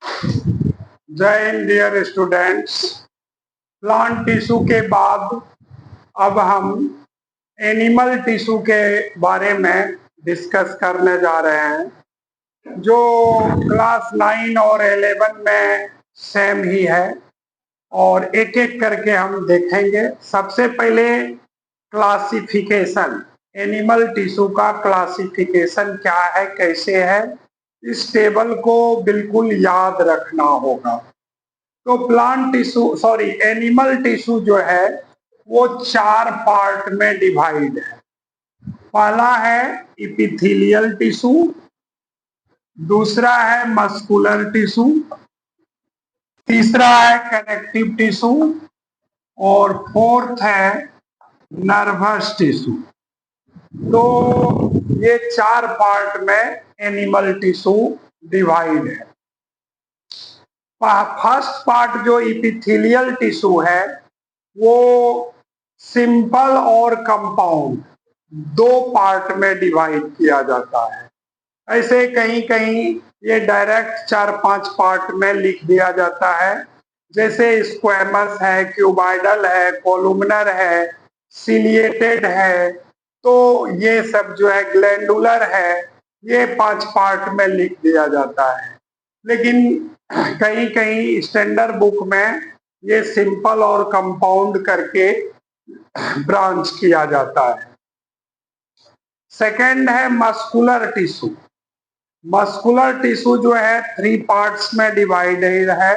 जय Hind dear students. Plant tissue के बाद अब हम एनिमल टिश्यू के बारे में डिस्कस करने जा रहे हैं, जो क्लास 9 और 11 में सेम ही है और एक एक करके हम देखेंगे। सबसे पहले क्लासिफिकेशन, एनिमल टिश्यू का क्लासिफिकेशन क्या है, कैसे है, इस टेबल को बिल्कुल याद रखना होगा। तो प्लांट टिश्यू एनिमल टिश्यू जो है वो 4 पार्ट में डिवाइड है। पहला है इपिथेलियल टिश्यू, दूसरा है मस्कुलर टिश्यू, तीसरा है कनेक्टिव टिश्यू और फोर्थ है नर्वस टिश्यू। तो ये 4 पार्ट में एनिमल टिश्यू डिवाइड है। फर्स्ट पार्ट जो इपिथेलियल टिश्यू है वो सिंपल और कंपाउंड 2 पार्ट में डिवाइड किया जाता है। ऐसे कहीं कहीं ये डायरेक्ट 4-5 पार्ट में लिख दिया जाता है, जैसे स्क्वैमस है, क्यूबाइडल है, कोलुमिनर है, सिलिएटेड है। तो ये सब जो है ग्लैंडुलर है, ये 5 पार्ट में लिख दिया जाता है। लेकिन कहीं कहीं स्टैंडर्ड बुक में ये सिंपल और कंपाउंड करके ब्रांच किया जाता है। सेकंड है मस्कुलर टिश्यू। मस्कुलर टिश्यू जो है 3 पार्ट्स में डिवाइडेड है।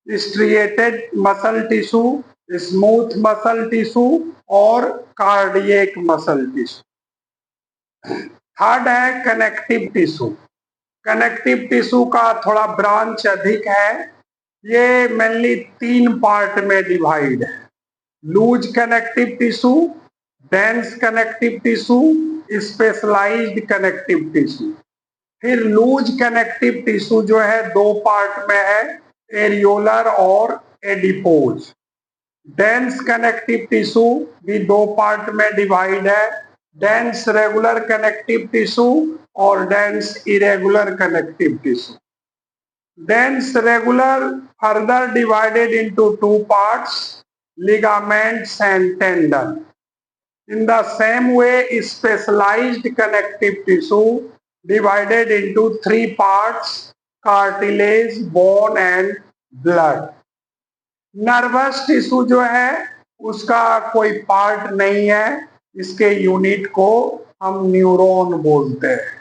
Striated muscle tissue, smooth muscle tissue और कार्डियक मसल टिश्यू। थर्ड है कनेक्टिव टिश्यू। कनेक्टिव टिश्यू का थोड़ा ब्रांच अधिक है। ये मेनली 3 पार्ट में डिवाइड है। Loose connective tissue, dense connective tissue, specialised connective tissue. फिर लूज कनेक्टिव टिश्यू जो है 2 पार्ट में है, एरियोलर और एडिपोज। डेंस कनेक्टिव टिश्यू भी 2 पार्ट में डिवाइड है, डेंस रेगुलर कनेक्टिव टिश्यू और dense irregular connective tissue. Dense regular further divided into 2 parts, ligaments and tendon. In the same way, specialized connective tissue divided into 3 parts, cartilage, bone and blood. Nervous tissue जो है उसका कोई part नहीं है, इसके unit को हम neuron बोलते हैं।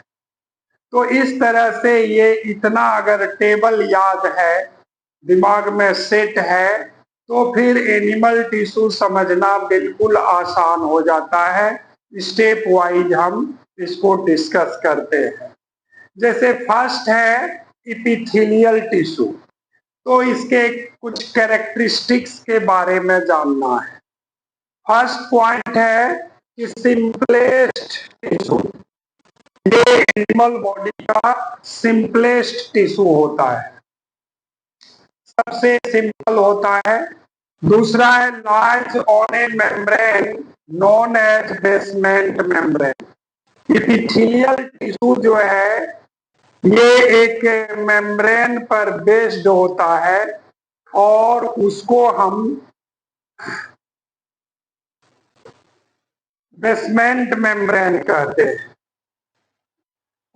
तो इस तरह से ये इतना अगर टेबल याद है, दिमाग में सेट है, तो फिर एनिमल टिश्यू समझना बिल्कुल आसान हो जाता है। स्टेप वाइज हम इसको डिस्कस करते हैं। जैसे फर्स्ट है इपिथेलियल टिश्यू, तो इसके कुछ कैरेक्टरिस्टिक्स के बारे में जानना है। फर्स्ट पॉइंट है कि सिंपलेस्ट टिश्यू, ये एनिमल बॉडी का सिंपलेस्ट टिश्यू होता है, सबसे सिंपल होता है। दूसरा है large on a membrane known as basement membrane. Epithelial tissue जो है ये एक मेम्ब्रेन पर बेस्ड होता है और उसको हम बेसमेंट मेम्ब्रेन कहते हैं,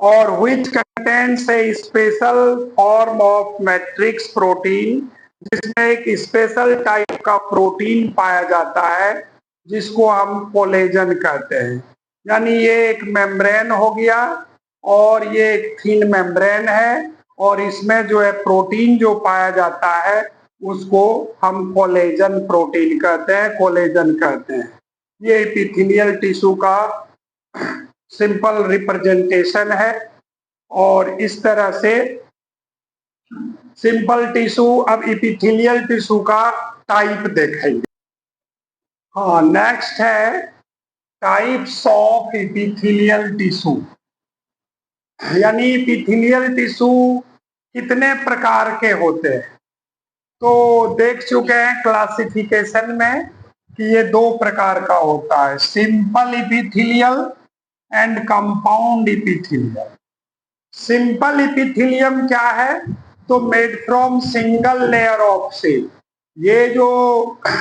और which contains a special form of matrix protein, जिसमें एक स्पेशल टाइप का प्रोटीन पाया जाता है जिसको हम कोलेजन कहते हैं। यानी ये एक मेम्ब्रेन हो गया और ये एक थिन मेम्ब्रेन है और इसमें जो है प्रोटीन जो पाया जाता है उसको हम कोलेजन प्रोटीन कहते हैं, कोलेजन कहते हैं। ये एपिथेलियल टिश्यू का सिंपल रिप्रेजेंटेशन है। और इस तरह से सिंपल टिश्यू, अब एपिथेलियल टिश्यू का टाइप देखेंगे। हाँ, नेक्स्ट है टाइप्स ऑफ एपिथेलियल टिश्यू, यानी एपिथेलियल टिश्यू कितने प्रकार के होते हैं। तो देख चुके हैं क्लासिफिकेशन में कि ये 2 प्रकार का होता है, simple epithelial and compound epithelial. Simple epithelium क्या है, तो made from single layer of cell. ये जो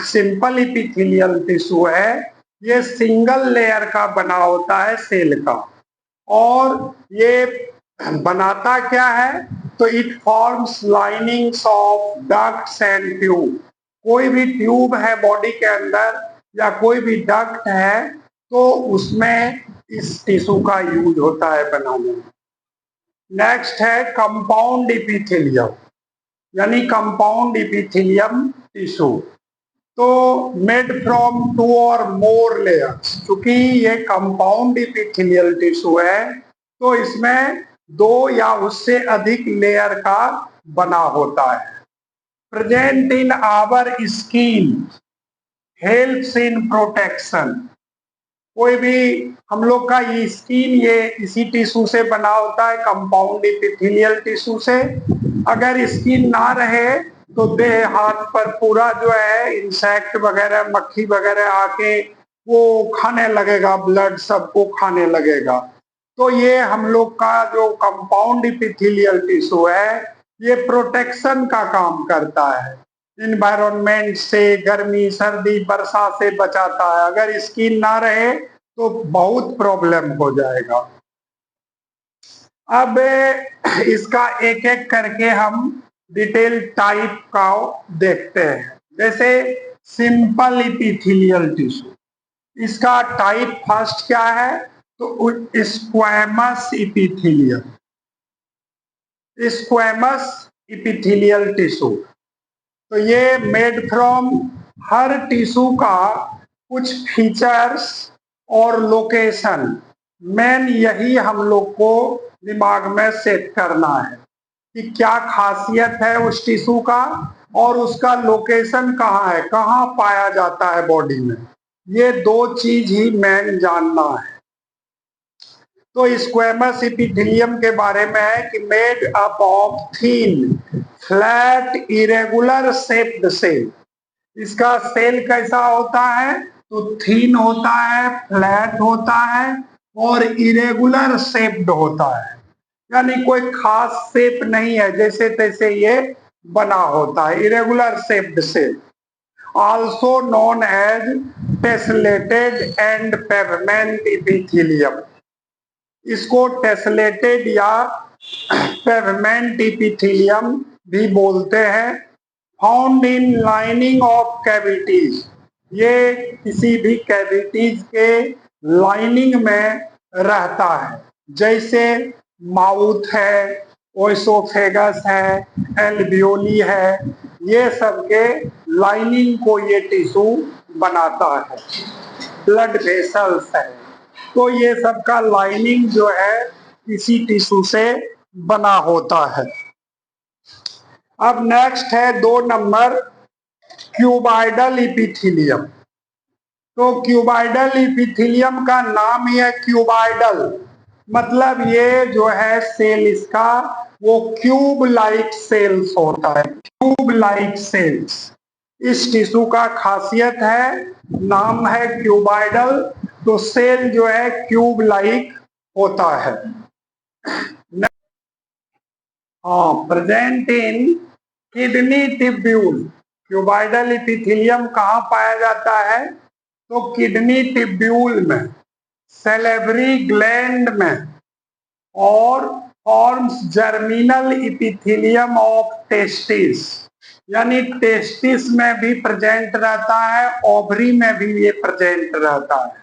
सिंपल इपिथेलियल टिश्यू है ये सिंगल लेयर का बना होता है सेल का। और ये बनाता क्या है, तो it forms linings of ducts and tube. कोई भी ट्यूब है बॉडी के अंदर या कोई भी डक्ट है तो उसमें इस टिश्यू का यूज होता है बनाने में। नेक्स्ट है कंपाउंड इपिथेलियम, यानी कंपाउंड इपिथेलियम टिश्यू। तो मेड फ्रॉम 2 और मोर लेयर्स, क्योंकि ये कंपाउंड इपिथेलियल टिश्यू है तो इसमें 2 या उससे अधिक लेयर का बना होता है। Present in our skin, helps in protection. कोई भी हम लोग का ये स्किन ये इसी टिश्यू से बना होता है, कंपाउंड इपिथेलियल टिश्यू से। अगर स्किन ना रहे तो देह हाथ पर पूरा जो है इंसेक्ट वगैरह मक्खी वगैरह आके वो खाने लगेगा, ब्लड सबको खाने लगेगा। तो ये हम लोग का जो कंपाउंड इपिथेलियल टिश्यू है ये प्रोटेक्शन का काम करता है, इन्वायरमेंट से, गर्मी सर्दी वर्षा से बचाता है। अगर स्किन ना रहे तो बहुत प्रॉब्लम हो जाएगा। अब इसका एक एक करके हम डिटेल टाइप का देखते हैं। जैसे सिंपल इपिथेलियल टिश्यू, इसका टाइप फर्स्ट क्या है, तो squamous epithelium, squamous epithelial tissue. तो ये मेड फ्रॉम, हर टिश्यू का कुछ फीचर्स और लोकेशन, मेन यही हम लोग को दिमाग में सेट करना है कि क्या खासियत है उस टिश्यू का और उसका लोकेशन कहाँ है, कहाँ पाया जाता है बॉडी में। ये 2 चीज ही मेन जानना है। तो स्क्वैमस इपिथेलियम के बारे में है कि made up of thin flat irregular shaped cell. इसका सेल कैसा होता है, तो थीन होता है, फ्लैट होता है और इरेगुलर शेप्ड होता है, यानी कोई खास शेप नहीं है, जैसे तैसे ये बना होता है, irregular shaped cell. Also known as tessellated and pavement epithelium. इसको टेसलेटेड या पेवमेंट इपिथेलियम भी बोलते हैं। Found in lining of cavities, ये किसी भी कैविटीज के लाइनिंग में रहता है, जैसे माउथ है, ओएसोफेगस है, एल्वियोली है, ये सब के लाइनिंग को ये टिश्यू बनाता है। ब्लड वेसल्स है, तो ये सब का लाइनिंग जो है इसी टिश्यू से बना होता है। अब नेक्स्ट है 2 नंबर, क्यूबाइडल इपिथेलियम। तो क्यूबाइडल इपिथेलियम का नाम ही है क्यूबाइडल, मतलब ये जो है सेल इसका वो क्यूब लाइक सेल्स होता है, क्यूब लाइक सेल्स इस टिश्यू का खासियत है, नाम है क्यूबाइडल। तो सेल जो है क्यूब लाइक होता है। हाँ, present in kidney tubule. Cuboidal epithelium कहाँ पाया जाता है, तो किडनी टिब्यूल में, सेलेवरी ग्लैंड में, और forms germinal epithelium of testis, यानी टेस्टिस में भी प्रेजेंट रहता है, ओवरी में भी ये प्रेजेंट रहता है।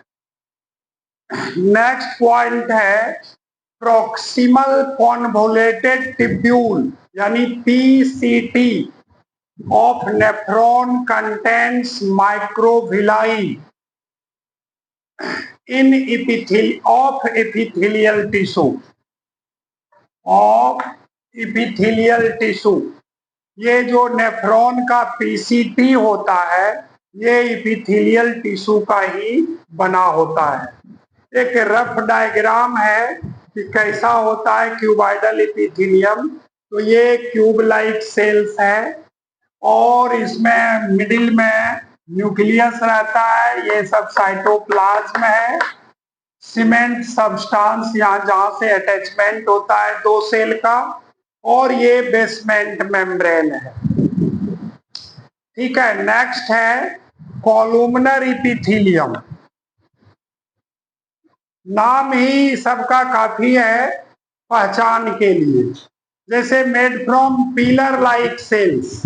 नेक्स्ट पॉइंट है प्रॉक्सिमल कॉन्वोलेटेड टिब्यूल, यानी PCT of nephron contents microvilli in epithelial tissue, of epithelial tissue. ये जो नेफ्रॉन का पीसीटी होता है ये एपिथेलियल टिश्यू का ही बना होता है। एक रफ डायग्राम है कि कैसा होता है क्यूबाइडल एपिथेलियम। तो ये क्यूब लाइक सेल्स है और इसमें मिडिल में न्यूक्लियस रहता है, ये सब साइटोप्लाज्म है, सीमेंट सब्सटेंस यहाँ जहाँ से अटैचमेंट होता है 2 सेल का, और ये बेसमेंट मेम्ब्रेन है। ठीक है, नेक्स्ट है कॉलुमनर इपिथीलियम। नाम ही सबका काफी है पहचान के लिए। जैसे made from pillar like cells,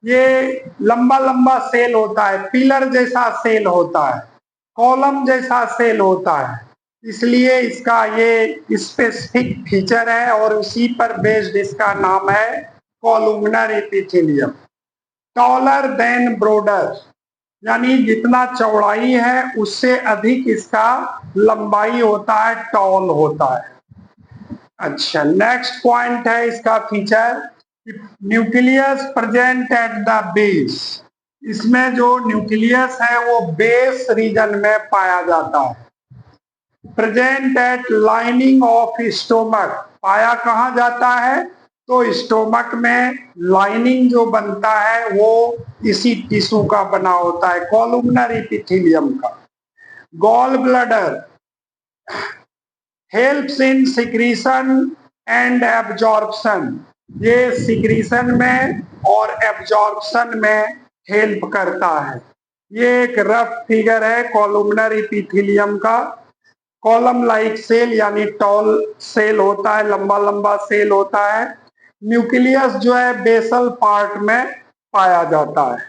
ये लंबा लंबा सेल होता है, पिलर जैसा सेल होता है, कॉलम जैसा सेल होता है, इसलिए इसका ये स्पेसिफिक फीचर है और उसी पर बेस्ड इसका नाम है columnar epithelium. Taller than broader, यानी जितना चौड़ाई है उससे अधिक इसका लंबाई होता है, टॉल होता है। अच्छा, नेक्स्ट पॉइंट है इसका feature, nucleus present at the base. इसमें जो न्यूक्लियस है वो बेस रीजन में पाया जाता है। Present at lining of stomach, पाया कहाँ जाता है तो स्टोमक में लाइनिंग जो बनता है वो इसी टिश्यू का बना होता है, कॉलुमनर एपिथेलियम का। Gall bladder helps in secretion and absorption, ये सिक्रीशन में और एब्जॉर्प्शन में हेल्प करता है। ये एक रफ फिगर है कॉलुमनर एपिथेलियम का। कॉलम लाइक सेल यानी टॉल सेल होता है, लंबा लंबा सेल होता है। न्यूक्लियस जो है बेसल पार्ट में पाया जाता है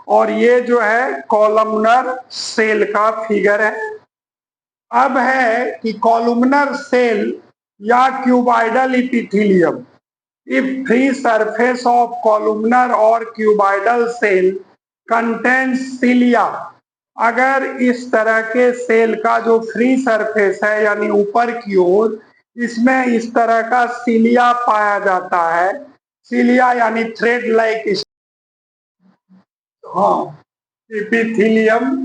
और ये जो है कॉलमनर सेल का फिगर है। अब है कि कॉलुमनर सेल या cuboidal epithelium, if free surface of columnar और क्यूबाइडल सेल कंटेन्स सिलिया, अगर इस तरह के सेल का जो फ्री सरफेस है यानी ऊपर की ओर, इसमें इस तरह का सिलिया पाया जाता है। सिलिया यानी थ्रेड लाइक, हाँ, epithelium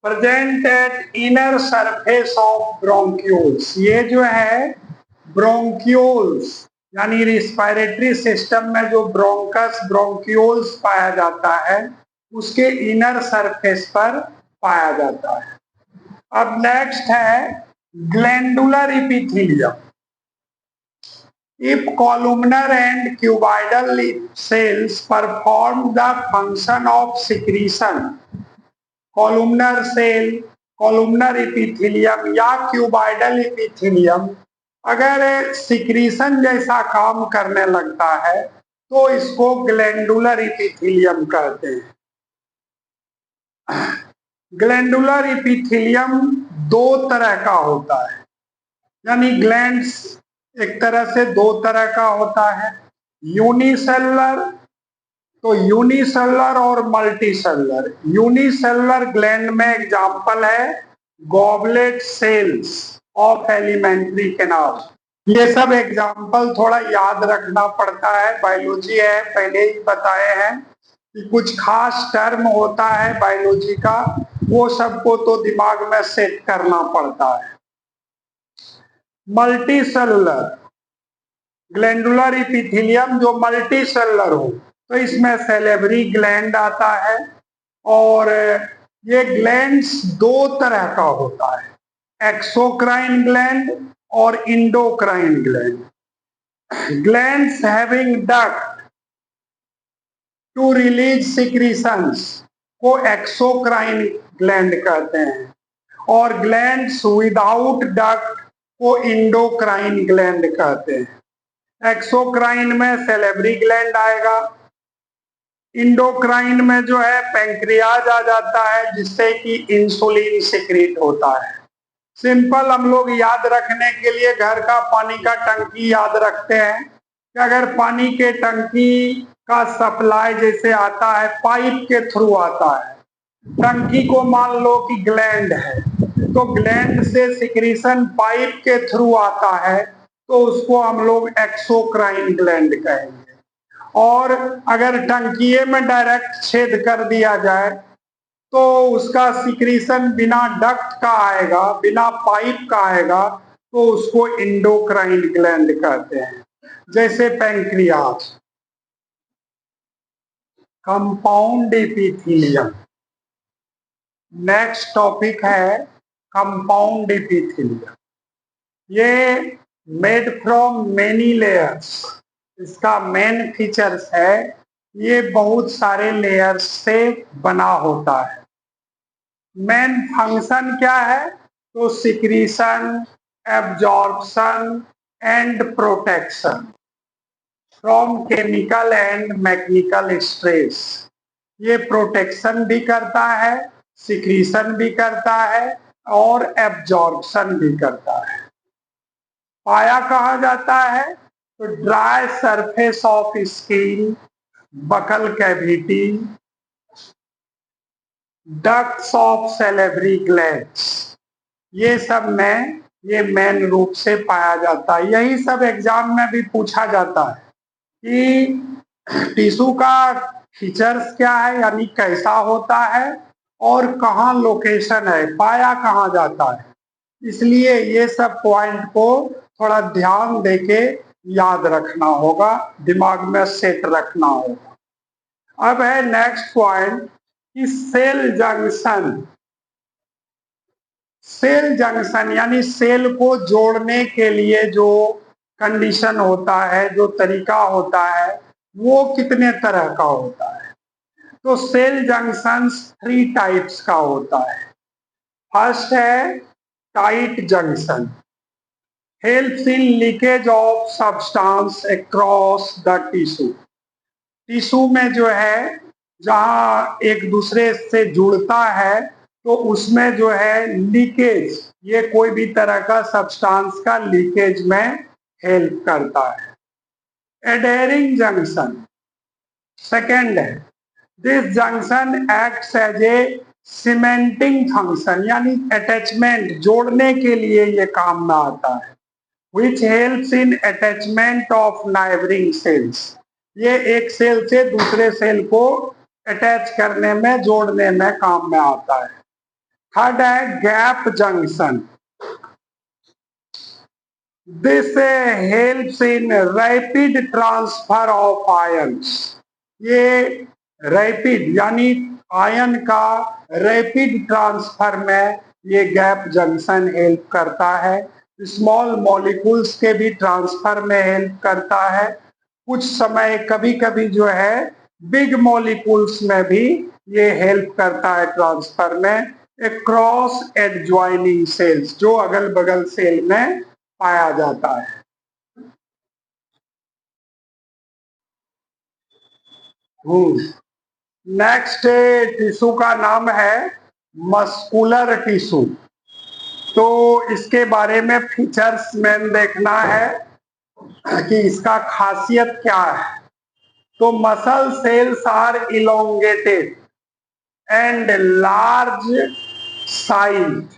present at inner surface of bronchioles. ये जो है ब्रोंक्यूल्स यानी रिस्पायरेटरी सिस्टम में जो ब्रोंकस ब्रोंक्यूल्स पाया जाता है उसके इनर सरफेस पर पाया जाता है। अब नेक्स्ट है glandular epithelium. If columnar and cuboidal cells perform the function of secretion, columnar cell, columnar epithelium या क्यूबाइडल एपिथेलियम अगर सिक्रीशन जैसा काम करने लगता है तो इसको ग्लैंडुलर एपिथेलियम कहते हैं। ग्लैंडुलर एपिथेलियम दो तरह का होता है, यानी ग्लैंड्स एक तरह से दो तरह का होता है, यूनिसेलुलर, तो यूनिसेलुलर और मल्टीसेलुलर। यूनिसेलुलर ग्लैंड में एग्जांपल है goblet cells of alimentary canal. ये सब एग्जांपल थोड़ा याद रखना पड़ता है, बायोलॉजी है, पहले ही बताए हैं कि कुछ खास टर्म होता है बायोलॉजी का, वो सबको तो दिमाग में सेट करना पड़ता है। मल्टीसेलुलर ग्लैंडुलर एपिथेलियम जो मल्टीसेलुलर हो तो इसमें सेलेब्री ग्लैंड आता है और ये ग्लैंड्स दो तरह का होता है, एक्सोक्राइन ग्लैंड और endocrine gland. Glands having duct to release secretions को एक्सोक्राइन ग्लैंड कहते हैं और ग्लैंड्स विदाउट डक्ट को इंडोक्राइन ग्लैंड कहते हैं। एक्सोक्राइन में सेलेब्री ग्लैंड आएगा, इंडोक्राइन में जो है पैंक्रियाज आ जाता है जिससे कि इंसुलिन सिक्रीट होता है। सिंपल हम लोग याद रखने के लिए घर का पानी का टंकी याद रखते हैं कि अगर पानी के टंकी का सप्लाई जैसे आता है पाइप के थ्रू आता है, टंकी को मान लो कि ग्लैंड है तो ग्लैंड से सिक्रीशन पाइप के थ्रू आता है तो उसको हम लोग एक्सोक्राइन ग्लैंड कहेंगे। और अगर टंकिए में डायरेक्ट छेद कर दिया जाए तो उसका सिक्रीशन बिना डक्ट का आएगा, बिना पाइप का आएगा, तो उसको इंडोक्राइन ग्लैंड कहते हैं, जैसे pancreas. Compound epithelium, next topic है कंपाउंड एपिथेलियम। ये मेड फ्रॉम मेनी लेयर्स। इसका मेन फीचर्स है ये बहुत सारे लेयर्स से बना होता है। मेन फंक्शन क्या है? तो secretion, absorption and protection from chemical and mechanical stress. ये प्रोटेक्शन भी करता है, सिक्रीशन भी करता है और एब्जॉर्प्शन भी करता है। पाया कहा जाता है? तो dry surface of skin, buccal cavity, ducts of salivary glands, ये सब में ये मेन रूप से पाया जाता है। यही सब एग्जाम में भी पूछा जाता है कि टिश्यू का फीचर्स क्या है, यानी कैसा होता है और कहाँ लोकेशन है, पाया कहाँ जाता है। इसलिए ये सब पॉइंट को थोड़ा ध्यान देके याद रखना होगा, दिमाग में सेट रखना होगा। अब है नेक्स्ट पॉइंट कि सेल जंक्शन। सेल जंक्शन यानी सेल को जोड़ने के लिए जो कंडीशन होता है, जो तरीका होता है, वो कितने तरह का होता है? तो सेल जंक्शन 3 टाइप्स का होता है। फर्स्ट है tight junction, helps in leakage of substance across the tissue. Tissue में जो है जहां एक दूसरे से जुड़ता है तो उसमें जो है लीकेज, ये कोई भी तरह का सब्सटेंस का लीकेज में हेल्प करता है। एडहेरिंग जंक्शन सेकेंड है। This junction acts as a cementing function, यानी अटैचमेंट, जोड़ने के लिए ये काम में आता है। Which helps in attachment of neighbouring cells, ये एक सेल से दूसरे सेल को अटैच करने में, जोड़ने में काम में आता है। थर्ड है gap junction, this helps in rapid transfer of ions, ये रैपिड यानी आयन का रैपिड ट्रांसफर में ये गैप जंक्शन हेल्प करता है। स्मॉल मॉलिक्यूल्स के भी ट्रांसफर में हेल्प करता है। कुछ समय कभी कभी जो है बिग मॉलिक्यूल्स में भी ये हेल्प करता है ट्रांसफर में। क्रॉस एडजॉइनिंग सेल्स, जो अगल बगल सेल में पाया जाता है। नेक्स्ट टिश्यू का नाम है मस्कुलर टिश्यू। तो इसके बारे में फीचर्स में देखना है कि इसका खासियत क्या है। तो muscle cells are elongated and large size.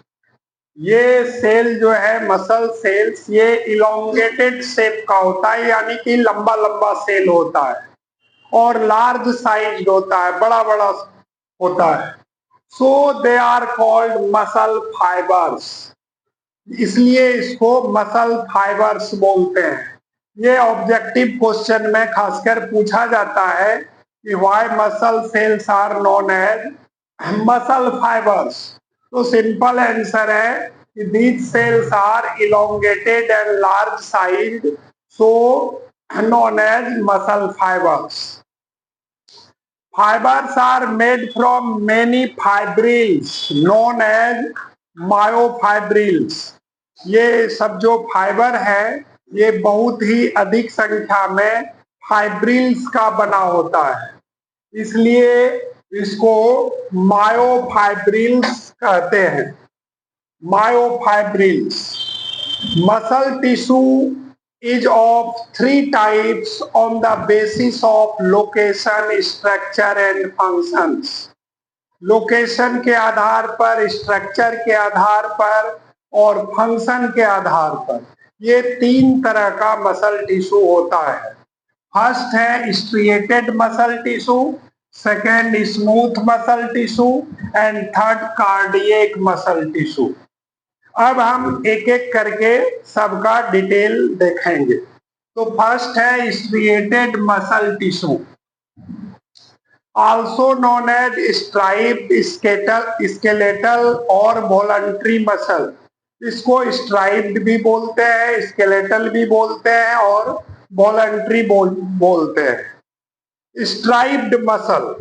ये सेल जो है मसल सेल्स, ये इलोंगेटेड शेप का होता है, यानी कि लंबा लंबा सेल होता है और लार्ज साइज होता है, बड़ा बड़ा होता है। So they are called muscle fibres, इसलिए इसको मसल फाइबर्स बोलते हैं। ये ऑब्जेक्टिव क्वेश्चन में खासकर पूछा जाता है कि why muscle cells are known as muscle fibres. तो सिंपल आंसर है कि these cells are elongated and large sized, so known as muscle fibers. Fibers are made from many fibrils known as myofibrils. ये सब जो fibre है ये बहुत ही अधिक संख्या में फाइब्रिल्स का बना होता है, इसलिए इसको मायोफाइब्रिल्स कहते हैं। Myofibrils. Muscle tissue is of 3 types on the basis of location, structure and functions. Location के आधार पर, स्ट्रक्चर के आधार पर और फंक्शन के आधार पर ये 3 तरह का मसल टिश्यू होता है। फर्स्ट है striated muscle tissue, second smooth muscle tissue and third cardiac muscle tissue. अब हम एक एक करके सबका डिटेल देखेंगे। तो फर्स्ट है striated muscle tissue, also known as striped skeletal और वॉलंटरी मसल। इसको स्ट्राइप्ड भी बोलते हैं, स्केलेटल भी बोलते हैं और वॉलंटरी बोलते हैं। Striped muscle,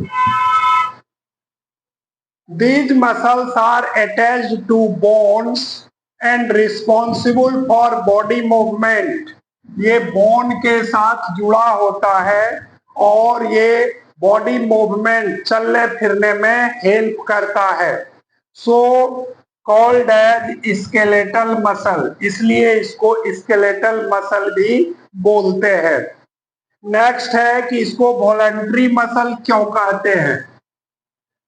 these muscles are attached to bones and responsible for body movement। ये बोन के साथ जुड़ा होता है और ये बॉडी मूवमेंट, चलने फिरने में हेल्प करता है। So called as skeletal muscle, इसलिए इसको स्केलेटल मसल भी बोलते हैं। नेक्स्ट है कि इसको वॉलंटरी मसल क्यों कहते हैं।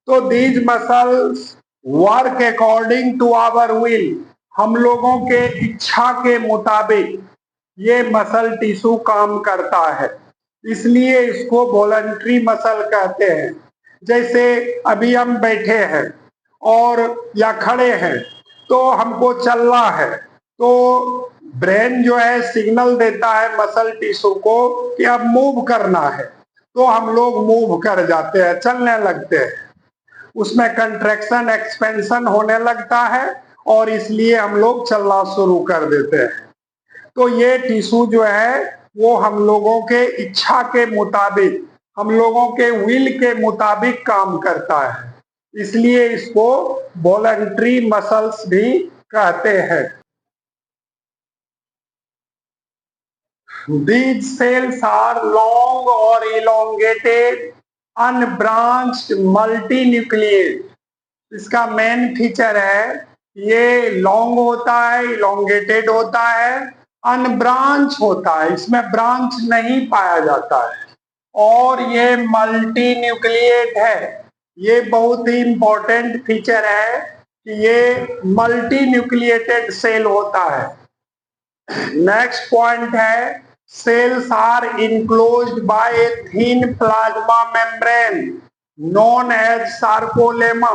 तो these muscles work according to our will, हम लोगों के इच्छा के मुताबिक ये मसल टिश्यू काम करता है, इसलिए इसको वॉलंटरी मसल कहते हैं। जैसे अभी हम बैठे हैं और या खड़े हैं तो हमको चलना है, तो ब्रेन जो है सिग्नल देता है मसल टिश्यू को कि अब मूव करना है, तो हम लोग मूव कर जाते हैं, चलने लगते हैं। उसमें कंट्रैक्शन एक्सपेंशन होने लगता है और इसलिए हम लोग चलना शुरू कर देते हैं। तो ये टिश्यू जो है वो हम लोगों के इच्छा के मुताबिक, हम लोगों के विल के मुताबिक काम करता है, इसलिए इसको वॉलंटरी मसल्स भी कहते हैं। These cells are long or elongated, unbranched, multinucleate। इसका मेन फीचर है ये लॉन्ग होता है, इलोंगेटेड होता है, अनब्रांच होता है, इसमें ब्रांच नहीं पाया जाता है, और ये मल्टी न्यूक्लिएट है। ये बहुत ही इंपॉर्टेंट फीचर है कि ये मल्टी न्यूक्लिएटेड सेल होता है। नेक्स्ट पॉइंट है cells are enclosed by a thin plasma membrane known as sarcolemma.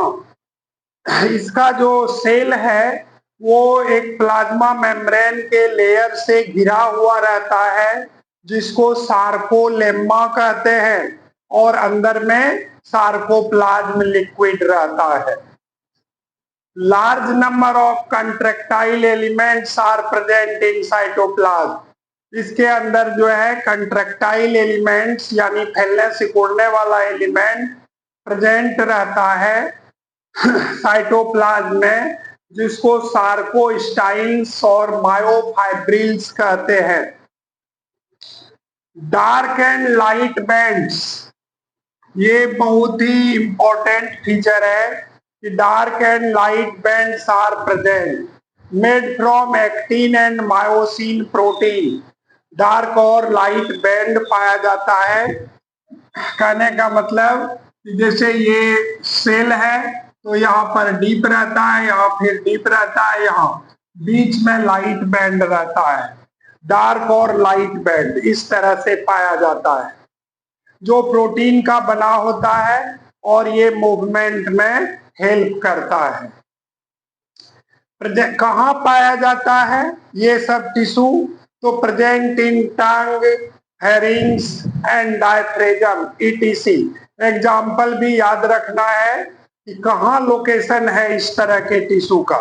इसका जो सेल है वो एक प्लाज्मा मेम्ब्रेन के लेयर से घिरा हुआ रहता है जिसको सार्कोलेमा कहते हैं, और अंदर में सार्कोप्लाज्म लिक्विड रहता है। Large number of contractile elements are present in cytoplasm. इसके अंदर जो है कंट्रैक्टाइल एलिमेंट्स यानी फैलने सिकुड़ने वाला एलिमेंट प्रेजेंट रहता है साइटोप्लाज्म में, जिसको सार्कोस्टाइल्स और मायोफाइब्रिल्स कहते हैं। डार्क एंड लाइट बैंड्स, ये बहुत ही इंपॉर्टेंट फीचर है कि dark and light bands are present made from actin and myosin protein. Dark और लाइट बैंड पाया जाता है, कहने का मतलब जैसे ये सेल है तो यहाँ पर डीप रहता है, यहाँ फिर डीप रहता है, यहाँ बीच में लाइट बैंड रहता है। डार्क और लाइट बैंड इस तरह से पाया जाता है, जो प्रोटीन का बना होता है और ये मूवमेंट में हेल्प करता है। कहाँ पाया जाता है ये सब टिश्यू? तो present in tongue, Hering's and diaphragm etc. Example भी याद रखना है कि कहाँ लोकेशन है इस तरह के टिश्यू का।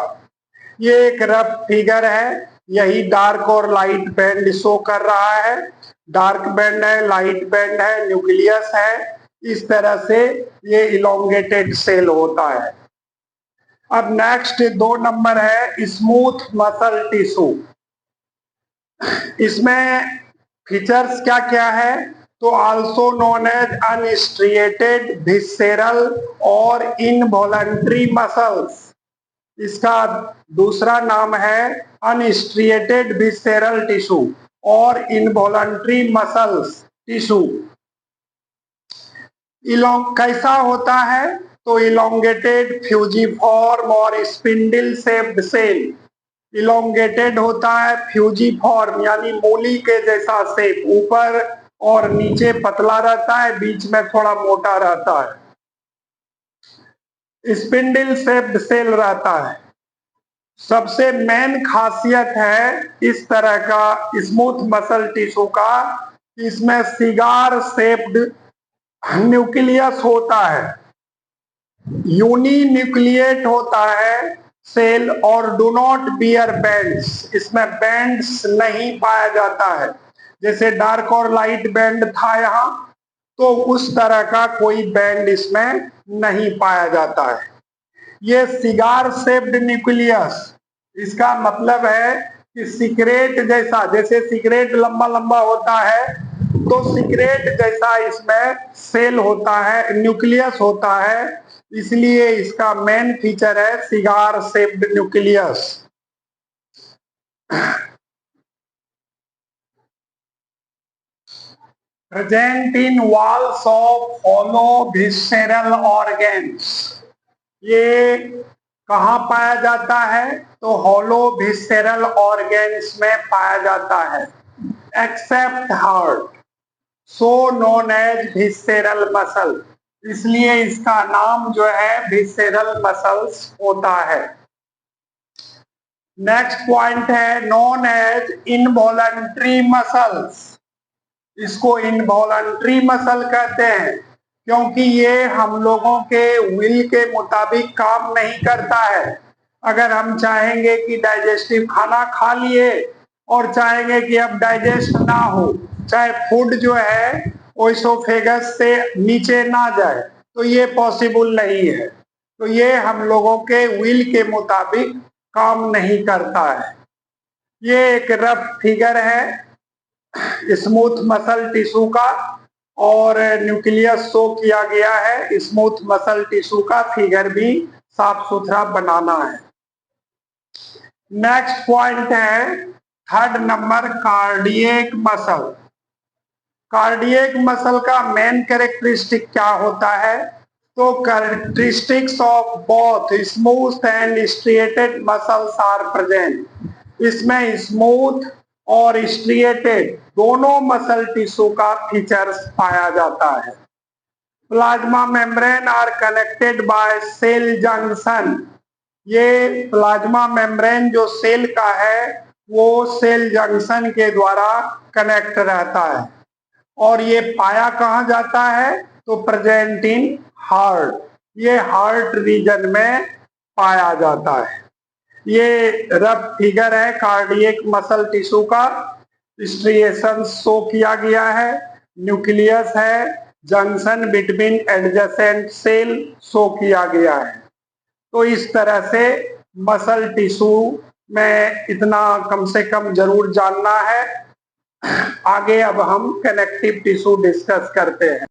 ये एक रफ फिगर है, यही डार्क और लाइट बैंड शो कर रहा है। डार्क बैंड है, लाइट बैंड है, न्यूक्लियस है, इस तरह से ये इलोंगेटेड सेल होता है। अब नेक्स्ट 2 नंबर है स्मूथ मसल टिश्यू। इसमें फीचर्स क्या क्या है? तो आल्सो नोन एज अनस्ट्रिएटेड विस्सेरल और इनवॉलंटरी मसल्स। इसका दूसरा नाम है अनस्ट्रिएटेड विस्सेरल टिश्यू और इनवॉलंटरी मसल्स टिश्यू। कैसा होता है? तो इलोंगेटेड फ्यूजिफॉर्म और स्पिंडल शेप्ड सेल। इलोंगेटेड होता है, फ्यूजिफॉर्म यानी मूली के जैसा शेप, ऊपर और नीचे पतला रहता है, बीच में थोड़ा मोटा रहता है। स्पिंडल शेप्ड सेल रहता है। सबसे मेन खासियत है इस तरह का स्मूथ मसल टिश्यू का, इसमें सिगार शेप्ड न्यूक्लियस होता है, यूनिन्यूक्लिएट होता है, सेल और डू नॉट बियर बैंड्स, इसमें बैंड्स नहीं पाया जाता है। जैसे डार्क और लाइट बैंड था यहाँ, तो उस तरह का कोई बैंड इसमें नहीं पाया जाता है। ये सिगार शेप्ड न्यूक्लियस, इसका मतलब है कि सिगरेट जैसा, जैसे सिगरेट लंबा लंबा होता है, तो सिगरेट जैसा इसमें सेल होता है, न्यूक्लियस होता है, इसलिए इसका मेन फीचर है cigar shaped nucleus. Present in walls of hollow visceral organs, ये कहाँ पाया जाता है? तो हॉलो विसेरल ऑर्गेन्स में पाया जाता है, except heart, so known as visceral muscle, इसलिए इसका नाम जो है विसेरल मसल्स होता है। नेक्स्ट पॉइंट है नोन एज इनवॉलंटरी मसल्स, इसको इनवॉलंटरी मसल कहते हैं क्योंकि ये हम लोगों के विल के मुताबिक काम नहीं करता है। अगर हम चाहेंगे कि डाइजेस्टिव खाना खा लिए और चाहेंगे कि अब डाइजेस्ट ना हो, चाहे फूड जो है ओइसोफेगस से नीचे ना जाए, तो ये पॉसिबल नहीं है। तो ये हम लोगों के विल के मुताबिक काम नहीं करता है। ये एक रफ फिगर है स्मूथ मसल टिश्यू का, और न्यूक्लियस शो किया गया है। स्मूथ मसल टिश्यू का फिगर भी साफ सुथरा बनाना है। नेक्स्ट पॉइंट है third number, cardiac muscle. Cardiac muscle का मेन कैरेक्टरिस्टिक क्या होता है? तो characteristics of both smooth and striated muscles are present. इसमें स्मूथ और स्ट्रिएटेड दोनों मसल टिश्यू का फीचर्स पाया जाता है। Plasma membrane are connected by cell junction, ये प्लाज्मा मेम्ब्रेन जो सेल का है वो सेल जंक्शन के द्वारा कनेक्ट रहता है। और ये पाया कहाँ जाता है? तो प्रेजेंट इन हार्ट, ये हार्ट रीजन में पाया जाता है। ये रफ फिगर है कार्डियक मसल टिश्यू का, स्ट्रिएशन शो किया गया है, न्यूक्लियस है, junction between adjacent cell show किया गया है। तो इस तरह से मसल टिश्यू में इतना कम से कम जरूर जानना है। आगे अब हम कनेक्टिव टिश्यू डिस्कस करते हैं।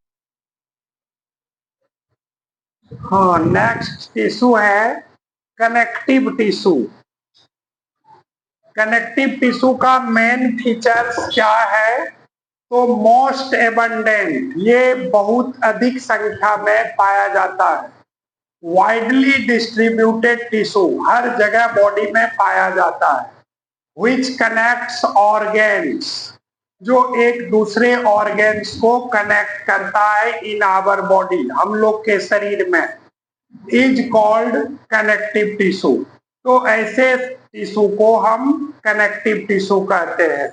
हाँ, नेक्स्ट टिश्यू है कनेक्टिव टिश्यू। कनेक्टिव टिश्यू का मेन फीचर्स क्या है? तो मोस्ट एबंडेंट, ये बहुत अधिक संख्या में पाया जाता है। वाइडली डिस्ट्रीब्यूटेड टिश्यू, हर जगह बॉडी में पाया जाता है। विच कनेक्ट्स ऑर्गेन्स, जो एक दूसरे ऑर्गेन्स को कनेक्ट करता है इन आवर बॉडी, हम लोग के शरीर में, इज कॉल्ड कनेक्टिव टिश्यू। तो ऐसे टिश्यू को हम कनेक्टिव टिश्यू कहते हैं।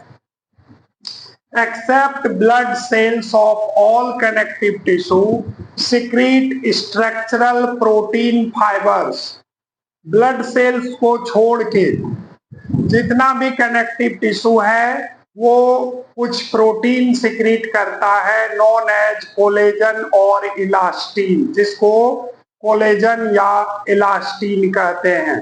Except blood cells of all connective tissue secrete structural protein fibres, blood cells को छोड़ के जितना भी कनेक्टिव टिश्यू है वो कुछ प्रोटीन सिक्रीट करता है, नॉन एज कोलेजन और इलास्टिन, जिसको कोलेजन या इलास्टिन कहते हैं।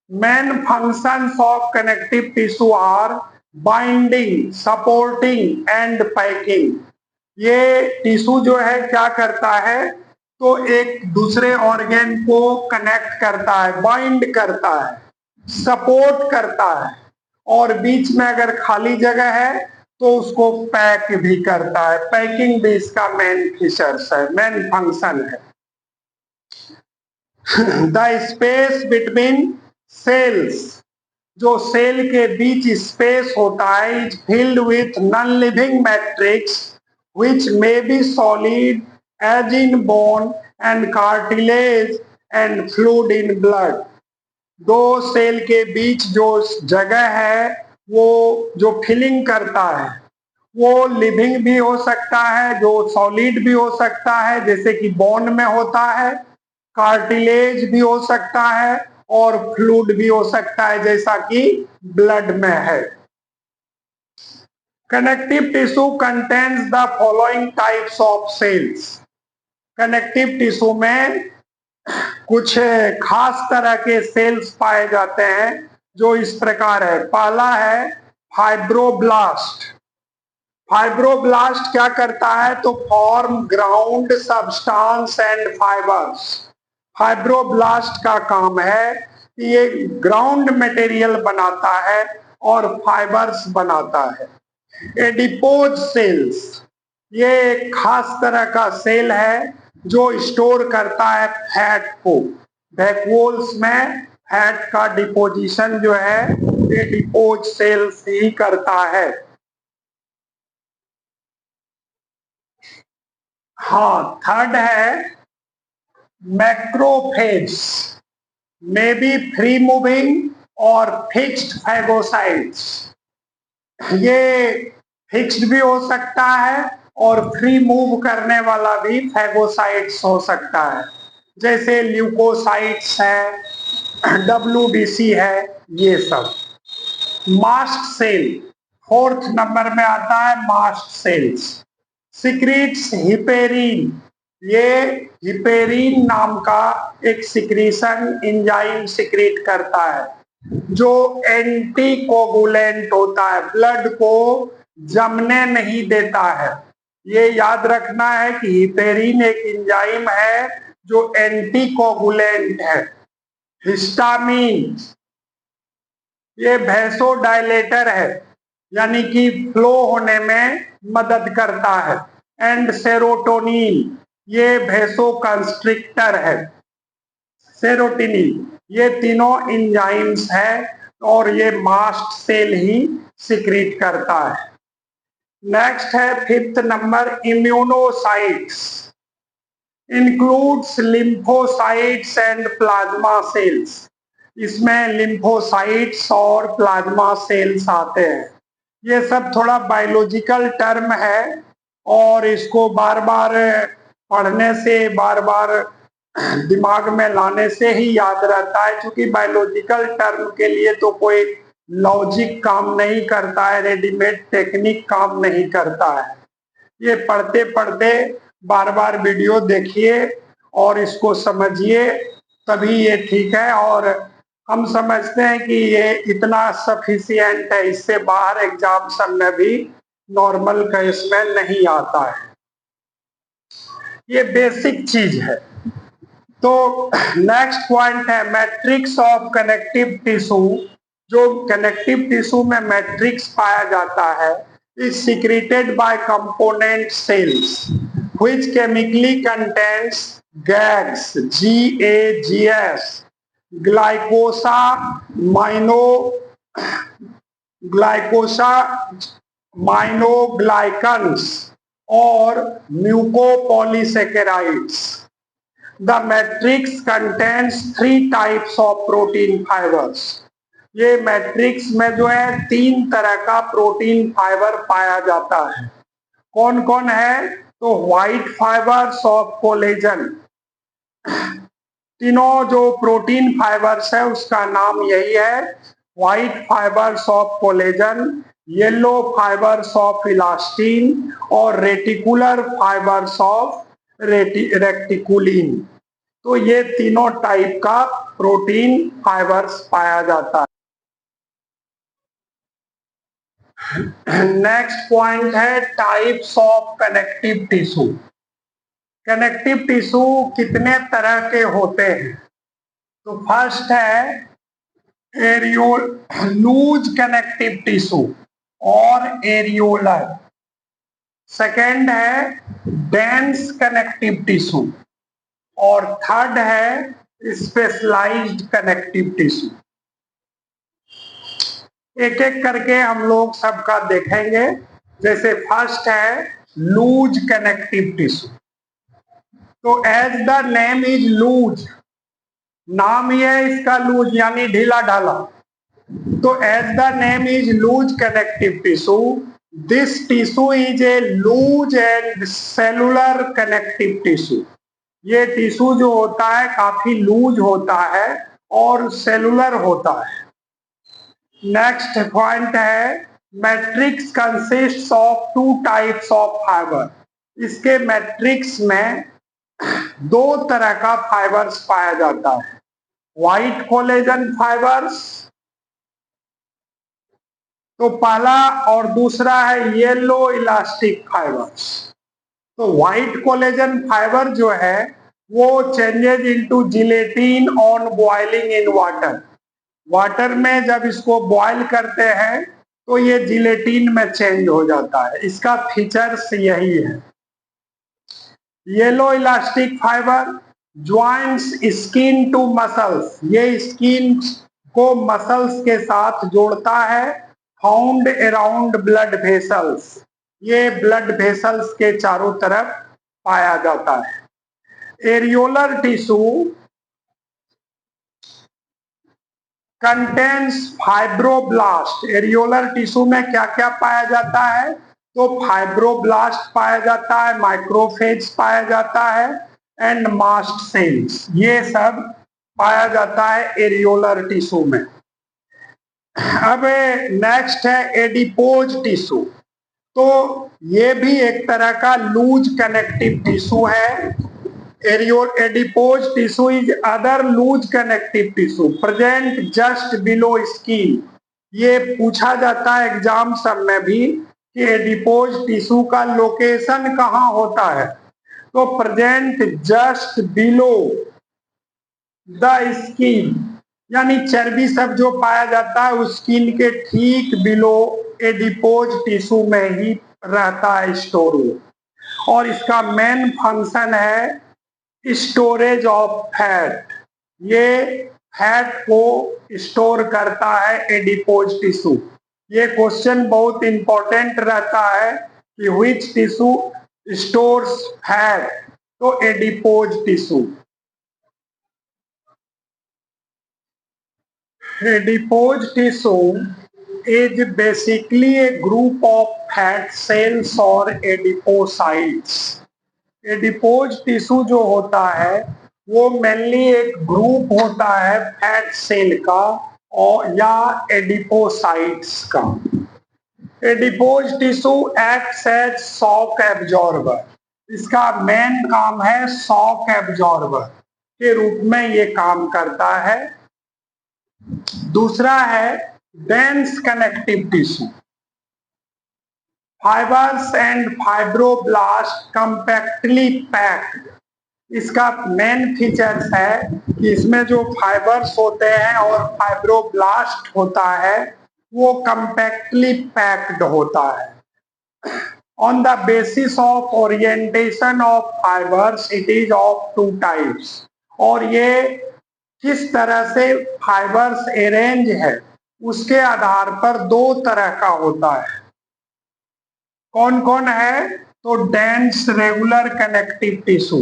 Main functions of connective tissue are binding, supporting and packing. ये टिश्यू जो है क्या करता है? तो एक दूसरे ऑर्गेन को कनेक्ट करता है, बाइंड करता है, सपोर्ट करता है, और बीच में अगर खाली जगह है तो उसको पैक भी करता है। पैकिंग भी इसका मेन फीचर्स है, मेन फंक्शन है। द स्पेस बिटवीन सेल्स, जो सेल के बीच स्पेस होता है, is filled with non living matrix which may be solid as in bone and cartilage and fluid in blood। दो सेल के बीच जो जगह है वो जो फिलिंग करता है वो लिविंग भी हो सकता है, जो सॉलिड भी हो सकता है, जैसे कि बोन में होता है, कार्टिलेज भी हो सकता है, और फ्लूइड भी हो सकता है जैसा कि ब्लड में है। Connective tissue contains the following types of cells. Connective tissue में कुछ खास तरह के सेल्स पाए जाते हैं जो इस प्रकार है। पहला है फाइब्रोब्लास्ट। फाइब्रोब्लास्ट क्या करता है तो form ground substance and fibres. Fibroblast का काम है कि ये ग्राउंड मटेरियल बनाता है और फाइबर्स बनाता है। एडिपोज सेल्स, ये एक खास तरह का सेल है जो स्टोर करता है फैट को। वैक्यूल्स में फैट का डिपोजिशन जो है एडिपोज सेल्स ही करता है। हाँ, थर्ड है macrophage, may be free moving और फिक्स्ड फैगोसाइट्स। ये फिक्स्ड भी हो सकता है और फ्री मूव करने वाला भी फैगोसाइट्स हो सकता है, जैसे ल्यूकोसाइट्स है, WBC है, ये सब। मास्ट सेल फोर्थ नंबर में आता है। Mast cells secretes heparin. ये हिपेरिन नाम का एक सिक्रीशन एंजाइम सिक्रीट करता है जो एंटीकोगुलेंट होता है, ब्लड को जमने नहीं देता है। ये याद रखना है कि हिपेरिन एक एंजाइम है जो एंटीकोगुलेंट है। हिस्टामिन, ये वैसोडायलेटर है, यानी कि फ्लो होने में मदद करता है। एंड सेरोटोनिन, ये वैसो कंस्ट्रिक्टर है। सेरोटोनिन, ये तीनों एंजाइम्स है और ये मास्ट सेल ही सिक्रीट करता है। नेक्स्ट है fifth number immunocytes, includes lymphocytes and plasma cells. इसमें लिम्फोसाइट्स और प्लाज्मा सेल्स आते हैं। ये सब थोड़ा बायोलॉजिकल टर्म है और इसको बार बार पढ़ने से, बार बार दिमाग में लाने से ही याद रहता है, क्योंकि बायोलॉजिकल टर्म के लिए तो कोई लॉजिक काम नहीं करता है, रेडीमेड टेक्निक काम नहीं करता है। ये पढ़ते पढ़ते बार बार वीडियो देखिए और इसको समझिए, तभी ये ठीक है। और हम समझते हैं कि ये इतना सफिशिएंट है, इससे बाहर एग्जाम सब में भी नॉर्मल केस में नहीं आता है। ये बेसिक चीज है। तो नेक्स्ट पॉइंट है मैट्रिक्स ऑफ कनेक्टिव टिश्यू। जो कनेक्टिव टिश्यू में मैट्रिक्स पाया जाता है is secreted by component cells which chemically contains GAGs, GAGs, glycosaminoglycans और mucopolysaccharides. The matrix contains 3 types of protein fibers. ये मैट्रिक्स में जो है 3 तरह का प्रोटीन फाइबर पाया जाता है। कौन कौन है तो व्हाइट फाइबर्स ऑफ कोलेजन। तीनों जो प्रोटीन फाइबर्स है उसका नाम यही है, white fibres of collagen, yellow fibres of elastin और रेटिकुलर फाइबर्स ऑफ रेटिकुलिन। तो ये तीनों टाइप का प्रोटीन फाइबर्स पाया जाता है। नेक्स्ट पॉइंट है types of connective tissue. Connective tissue कितने तरह के होते हैं तो फर्स्ट है लूज कनेक्टिव टिश्यू और एरियोलर। सेकेंड है डेंस कनेक्टिव टिश्यू और थर्ड है स्पेशलाइज्ड कनेक्टिव टिश्यू। एक एक करके हम लोग सबका देखेंगे। जैसे फर्स्ट है लूज कनेक्टिव टिश्यू। तो as the name is loose, नाम ही है इसका लूज यानी ढीला ढाला। तो as the name is loose connective tissue, this tissue is a loose and cellular connective tissue. ये टिश्यू जो होता है काफी लूज होता है और सेलुलर होता है। नेक्स्ट पॉइंट है matrix consists of 2 types of fibre. इसके मैट्रिक्स में 2 तरह का फाइबर्स पाया जाता है, व्हाइट कोलेजन फाइबर्स तो पहला, और दूसरा है येलो इलास्टिक फाइबर्स। तो व्हाइट कोलेजन फाइबर जो है वो changes into gelatin on boiling in water. Water में जब इसको बॉयल करते हैं तो ये जिलेटिन में चेंज हो जाता है। इसका फीचर्स यही है। Yellow elastic fibre joints skin to muscles, ये स्किन को मसल्स के साथ जोड़ता है। फाउंड अराउंड ब्लड वेसल्स, ये ब्लड वेसल्स के चारों तरफ पाया जाता है। Areolar tissue contains fibroblast. Areolar tissue में क्या क्या पाया जाता है? तो फाइब्रोब्लास्ट पाया जाता है, माइक्रोफेज पाया जाता है एंड मास्ट सेल्स, ये सब पाया जाता है एरियोलर टिश्यू में। अब नेक्स्ट है एडिपोज टिश्यू। तो ये भी एक तरह का लूज कनेक्टिव टिश्यू है। Adipose tissue is other loose connective tissue present just below skin. ये पूछा जाता है एग्जाम सब में भी कि एडिपोज टिश्यू का लोकेशन कहाँ होता है, तो present just below the skin, यानी चर्बी सब जो पाया जाता है उस स्किन के ठीक बिलो एडिपोज टिश्यू में ही रहता है स्टोर हो। और इसका मेन फंक्शन है स्टोरेज ऑफ फैट, ये फैट को स्टोर करता है एडिपोज टिश्यू। ये क्वेश्चन बहुत इंपॉर्टेंट रहता है कि व्हिच टिश्यू स्टोर्स फैट, तो adipose tissue. Adipose tissue is basically a group of fat cells or adipocytes. Adipose tissue जो होता है वो मेनली एक ग्रुप होता है फैट सेल का और या एडिपोसाइट्स का। Adipose tissue acts as shock absorber, इसका मेन काम है शॉक एब्जॉर्बर के रूप में ये काम करता है। दूसरा है dense connective tissue, fibres and fibroblast compactly packed. इसका मेन फीचर्स है कि इसमें जो फाइबर्स होते हैं और फाइब्रोब्लास्ट होता है वो कंपैक्टली पैक्ड होता है। On the basis of orientation of fibres it is of 2 types, और ये किस तरह से फाइबर्स अरेंज है उसके आधार पर 2 तरह का होता है। कौन कौन है? तो डेंस रेगुलर कनेक्टिव टिश्यू,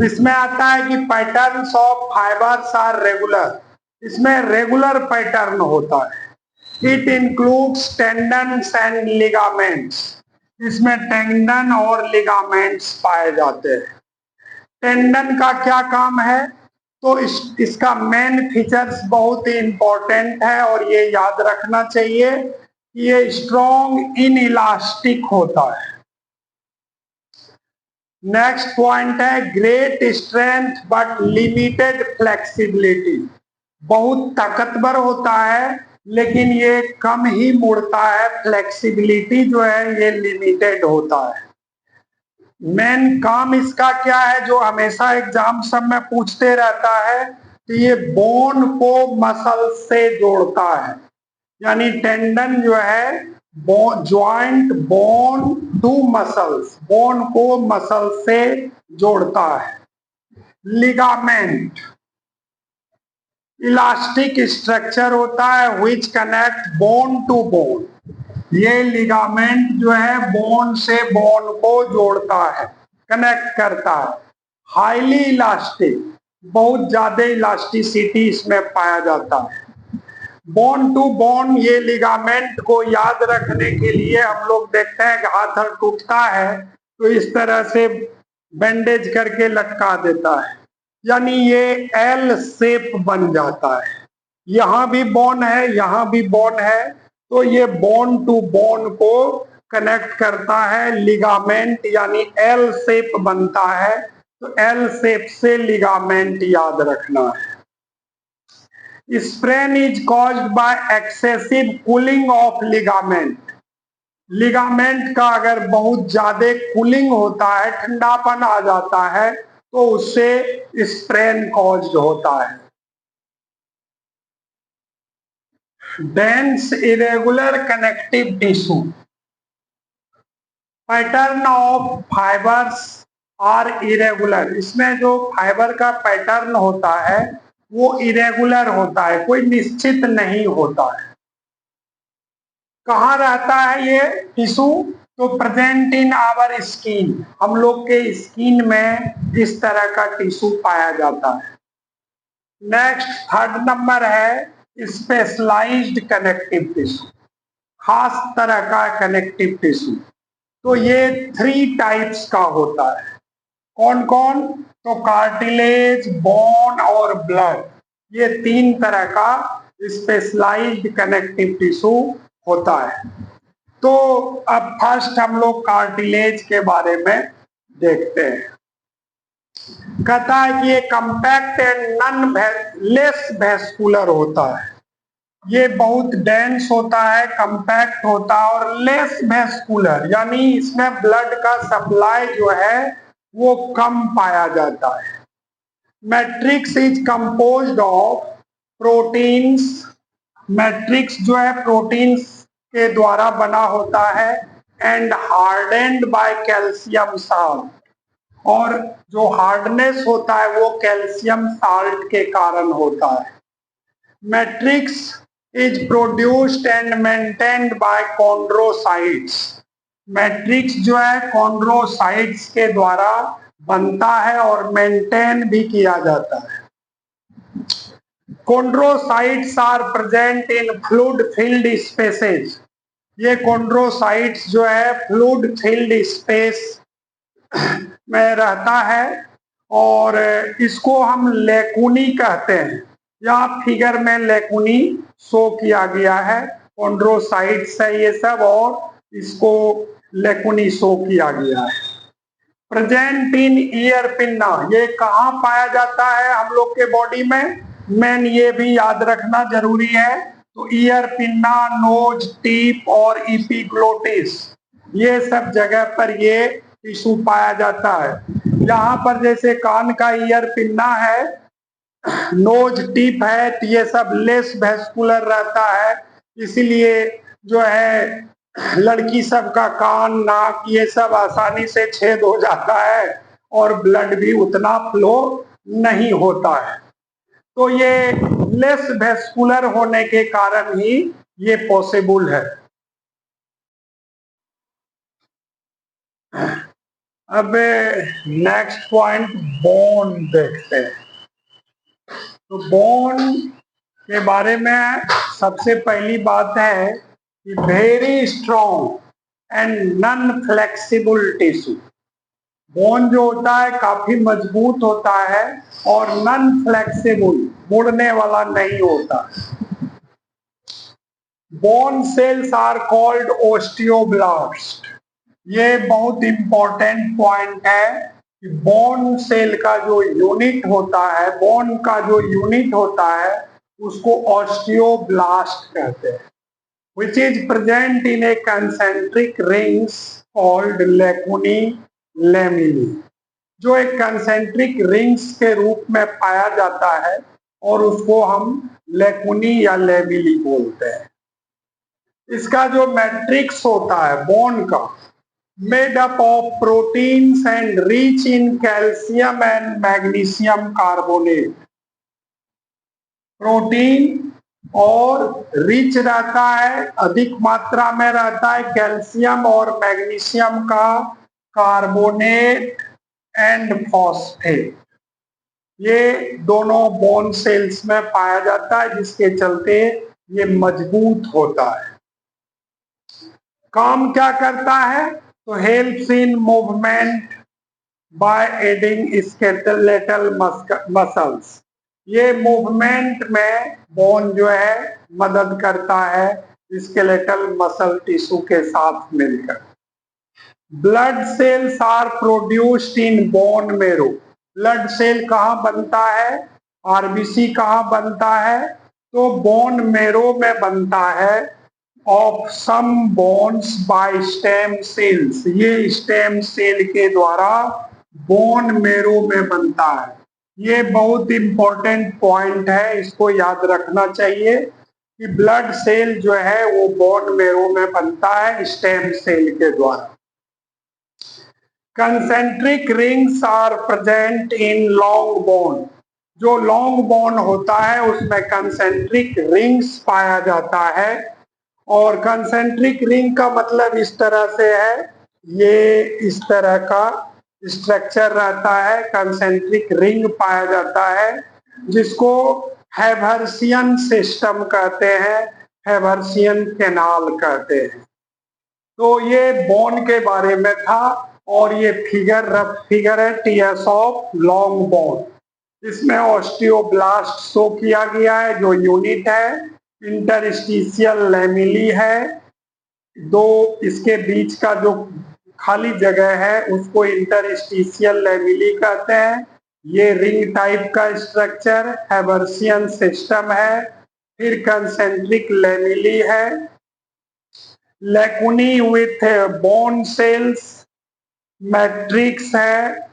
इसमें आता है कि patterns of fibres are regular, इसमें रेगुलर पैटर्न होता है। It includes tendons and ligaments, इसमें टेंडन और लिगामेंट्स पाए जाते हैं। टेंडन का क्या काम है? तो इसका मेन फीचर्स बहुत ही इंपॉर्टेंट है और ये याद रखना चाहिए कि ये स्ट्रॉन्ग इन इलास्टिक होता है। नेक्स्ट पॉइंट है great strength but limited flexibility, बहुत ताकतवर होता है लेकिन ये कम ही मुड़ता है, फ्लेक्सिबिलिटी जो है ये लिमिटेड होता है। मेन काम इसका क्या है जो हमेशा एग्जाम सब में पूछते रहता है कि ये बोन को मसल से जोड़ता है, यानी टेंडन जो है joint bone to muscles, bone को मसल से जोड़ता है। लिगामेंट इलास्टिक स्ट्रक्चर होता है which connect bone to bone, ये लिगामेंट जो है बोन से बोन को जोड़ता है, कनेक्ट करता है। हाईली इलास्टिक, बहुत ज्यादा इलास्टिसिटी इसमें पाया जाता है। बोन टू बोन, ये लिगामेंट को याद रखने के लिए हम लोग देखते हैं कि हाथ टूटता है तो इस तरह से बैंडेज करके लटका देता है, यानी ये एल शेप बन जाता है। यहां भी बोन है, यहां भी बोन है, तो ये बोन टू बोन को कनेक्ट करता है लिगामेंट, यानी एल शेप बनता है। तो एल शेप से लिगामेंट याद रखना है। Sprain is caused by excessive cooling of ligament. Ligament का अगर बहुत ज्यादा कूलिंग होता है, ठंडापन आ जाता है, तो उससे स्प्रेन कॉज्ड होता है। Dense irregular connective tissue, pattern of fibres are irregular. इसमें जो फाइबर का पैटर्न होता है वो इरेगुलर होता है, कोई निश्चित नहीं होता है। कहाँ रहता है ये टिश्यू? तो प्रेजेंट इन आवर स्किन, हम लोग के स्किन में इस तरह का टिश्यू पाया जाता है। नेक्स्ट थर्ड नंबर है स्पेशलाइज्ड कनेक्टिव टिश्यू, खास तरह का कनेक्टिव टिश्यू। तो ये 3 टाइप्स का होता है। कौन कौन? तो कार्टिलेज, बोन और ब्लड, ये 3 तरह का स्पेशलाइज्ड कनेक्टिव टिश्यू होता है। तो अब फर्स्ट हम लोग कार्टिलेज के बारे में देखते हैं। कहता है कि ये compact and none less vascular होता है। ये बहुत डेंस होता है, कंपैक्ट होता है और लेस वेस्कुलर, यानी इसमें ब्लड का सप्लाई जो है वो कम पाया जाता है। Matrix is composed of proteins, matrix जो है प्रोटीन्स के द्वारा बना होता है, and hardened by calcium salt, और जो हार्डनेस होता है वो कैल्शियम साल्ट के कारण होता है। Matrix is produced and maintained by chondrocytes, matrix जो है कॉन्ड्रोसाइट्स के द्वारा बनता है और मेंटेन भी किया जाता है। Chondrocytes are present in fluid filled spaces, ये कॉन्ड्रोसाइट्स जो है फ्लूइड फिल्ड स्पेस में रहता है और इसको हम लेकुनी कहते हैं। यहाँ फिगर में लेकुनी शो किया गया है, कॉन्ड्रोसाइट्स है ये सब और इसको लेकुनी शो किया गया है। प्रेजेंट इन ईयर पिन्ना, ये कहाँ पाया जाता है हम लोग के बॉडी में? मेन ये भी याद रखना जरूरी है। तो ईयर पिन्ना, नोज टिप और इपिग्लोटिस, ये सब जगह पर ये टिश्यू पाया जाता है। यहाँ पर जैसे कान का ईयर पिन्ना है, नोज टिप है, तो ये सब लेस वेस्कुलर रहता है, इसीलिए जो है लड़की सब का कान, नाक, ये सब आसानी से छेद हो जाता है और ब्लड भी उतना फ्लो नहीं होता है। तो ये लेस वेस्कुलर होने के कारण ही ये पॉसिबल है। अब नेक्स्ट पॉइंट बोन देखते हैं। तो बोन के बारे में सबसे पहली बात है कि very strong and non flexible tissue. Bone जो होता है काफी मजबूत होता है और नॉन फ्लेक्सिबल, मुड़ने वाला नहीं होता। Bone cells are called osteoblast, ये बहुत इंपॉर्टेंट पॉइंट है कि बोन सेल का जो यूनिट होता है, बोन का जो यूनिट होता है उसको ऑस्टियोब्लास्ट कहते हैं, which is present in a concentric rings called lacunae lamella, जो एक कंसेंट्रिक रिंग्स के रूप में पाया जाता है और उसको हम लेकुनी या लेमिली बोलते हैं। इसका जो मैट्रिक्स होता है बोन का, made up of proteins and rich in calcium and magnesium carbonate, protein और रिच रहता है, अधिक मात्रा में रहता है कैल्शियम और मैग्नीशियम का कार्बोनेट एंड फॉस्फेट, ये दोनों बोन सेल्स में पाया जाता है, जिसके चलते ये मजबूत होता है। काम क्या करता है? तो helps in movement, by adding skeletal muscles. ये मूवमेंट में बोन जो है मदद करता है स्केलेटल मसल टिश्यू के साथ मिलकर। Blood cells are produced in bone marrow. Blood cell कहाँ बनता है, आरबीसी कहाँ बनता है, तो बोन मेरो में बनता है। Of some bones by stem cells, ये स्टेम सेल के द्वारा बोन मेरो में बनता है। ये बहुत इंपॉर्टेंट पॉइंट है, इसको याद रखना चाहिए कि ब्लड सेल जो है वो बोन मेरो में बनता है स्टेम सेल के द्वारा। Concentric rings are present in long bone. जो लॉन्ग बोन होता है उसमें कंसेंट्रिक रिंग्स पाया जाता है। और कंसेंट्रिक रिंग का मतलब इस तरह से है, ये इस तरह का स्ट्रक्चर रहता है, कंसेंट्रिक रिंग पाया जाता है जिसको हैवर्सियन सिस्टम कहते हैं, हैवर्सियन कैनाल कहते हैं। तो ये बोन के बारे में था और ये फिगर है टीएस ऑफ लॉन्ग बोन। इसमें ऑस्टियोब्लास्ट शो किया गया है जो यूनिट है, इंटरस्टिशियल लैमेली है, दो इसके बीच का जो खाली जगह है उसको इंटरस्टिशियल लैमेली कहते हैं। ये रिंग टाइप का स्ट्रक्चर हैवर्सियन सिस्टम है। फिर कंसेंट्रिक लैमेली है, लेकुनी विथ बोन सेल्स, मैट्रिक्स है,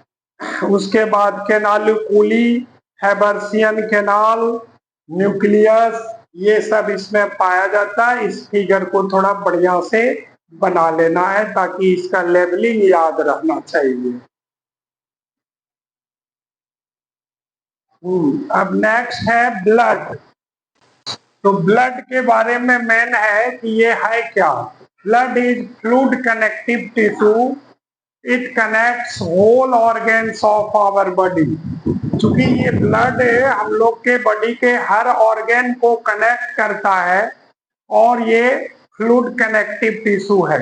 उसके बाद कैनालिकुली, हैवर्सियन कैनाल, न्यूक्लियस, ये सब इसमें पाया जाता है। इस फिगर को थोड़ा बढ़िया से बना लेना है ताकि इसका लेबलिंग याद रहना चाहिए। अब नेक्स्ट है ब्लड। तो ब्लड के बारे में मेन है कि ये है क्या। Blood is fluid connective tissue, it connects whole organs of our body. चूंकि ये ब्लड हम लोग के बॉडी के हर ऑर्गन को कनेक्ट करता है और ये फ्लूइड कनेक्टिव टिश्यू है।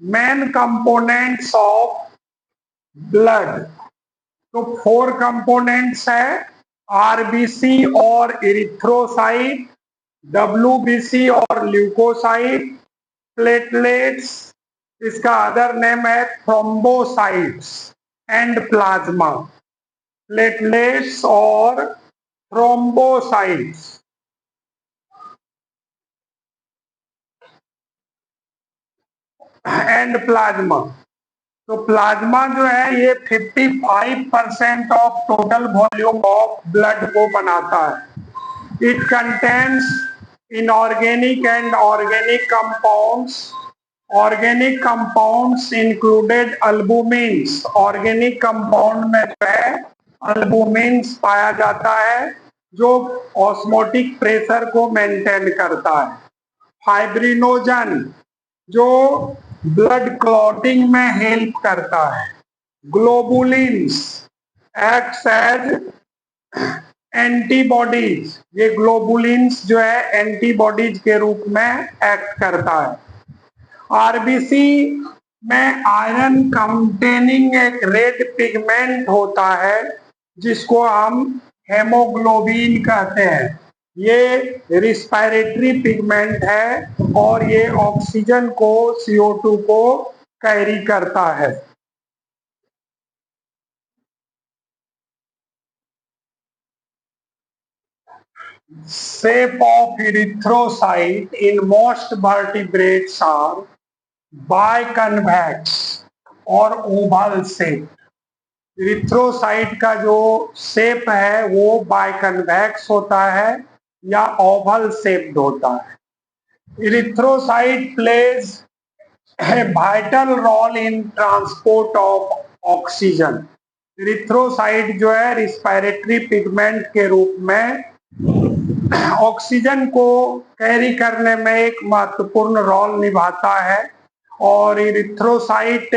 मेन कंपोनेंट्स ऑफ ब्लड, तो 4 कंपोनेंट्स है, आरबीसी और इरिथ्रोसाइट, डब्ल्यूबीसी और ल्यूकोसाइट, प्लेटलेट्स, इसका अदर नेम है थ्रोम्बोसाइट्स एंड प्लाज्मा। प्लेटलेट्स और थ्रोम्बोसाइट्स एंड प्लाज्मा। तो प्लाज्मा जो है ये 55% of total volume of blood को बनाता है। It contains inorganic and organic compounds. Organic compounds included albumins. Organic compound में जो है अल्बुमिन्स पाया जाता है जो ऑस्मोटिक प्रेशर को मेंटेन करता है। फाइब्रिनोजन जो ब्लड क्लॉटिंग में हेल्प करता है। Globulins acts as antibodies. ये ग्लोबुलिन्स जो है एंटीबॉडीज के रूप में एक्ट करता है। आरबीसी में आयरन कंटेनिंग एक रेड पिगमेंट होता है जिसको हम हेमोग्लोबिन कहते हैं। ये रिस्पायरेटरी पिगमेंट है और ये ऑक्सीजन को, CO2 को कैरी करता है। Shape of erythrocyte in most vertebrates are biconvex और ओवल शेप। इरिथ्रोसाइट का जो शेप है वो बाइकन्वेक्स होता है या ओवल शेप्ड होता है। Erythrocyte plays a vital role in transport of oxygen. Erythrocyte जो है रिस्पायरेटरी पिगमेंट के रूप में ऑक्सीजन को कैरी करने में एक महत्वपूर्ण रोल निभाता है। और इरिथ्रोसाइट